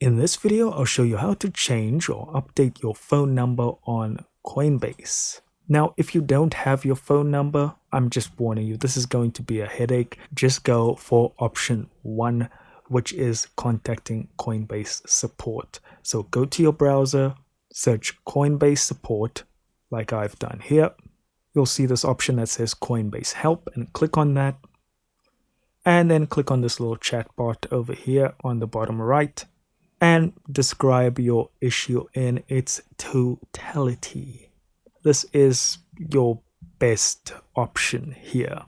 In this video, I'll show you how to change or update your phone number on Coinbase. Now, if you don't have your phone number, I'm just warning you, this is going to be a headache. Just go for option 1, which is contacting Coinbase support. So go to your browser, search Coinbase support, like I've done here. You'll see this option that says Coinbase help, and click on that. And then click on this little chat bot over here on the bottom right and describe your issue in its totality. This is your best option here.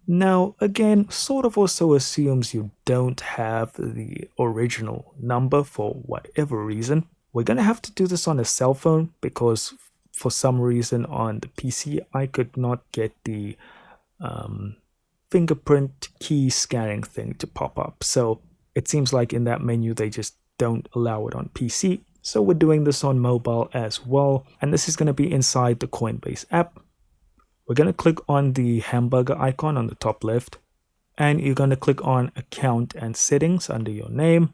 Now, again, sort of also assumes you don't have the original number for whatever reason. We're going to have to do this on a cell phone because for some reason on the PC, I could not get the fingerprint key scanning thing to pop up. So it seems like in that menu, they just don't allow it on PC. So we're doing this on mobile as well. And this is going to be inside the Coinbase app. We're going to click on the hamburger icon on the top left. And you're going to click on account and settings under your name.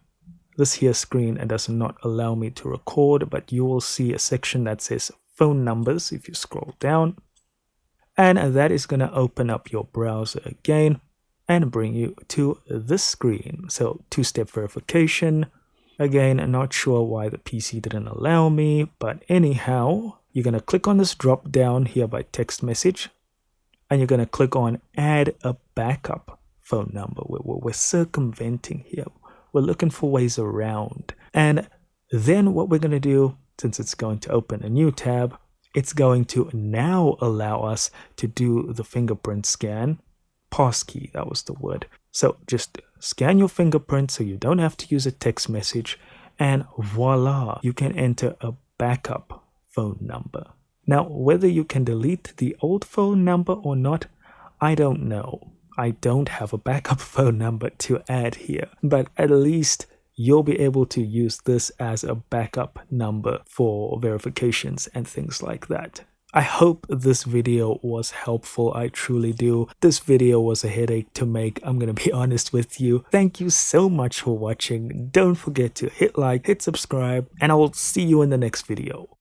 This here screen does not allow me to record, but you will see a section that says phone numbers if you scroll down. And that is going to open up your browser again and bring you to this screen. So two-step verification. Again, I'm not sure why the PC didn't allow me, but anyhow, you're going to click on this drop down here by text message, and you're going to click on add a backup phone number. We're circumventing here. We're looking for ways around. And then what we're going to do, since it's going to open a new tab, it's going to now allow us to do the fingerprint scan. Passkey, that was the word. So just scan your fingerprint so you don't have to use a text message, and voila, you can enter a backup phone number. Now, whether you can delete the old phone number or not, I don't know. I don't have a backup phone number to add here, but at least you'll be able to use this as a backup number for verifications and things like that. I hope this video was helpful. I truly do. This video was a headache to make. I'm going to be honest with you. Thank you so much for watching. Don't forget to hit like, hit subscribe, and I will see you in the next video.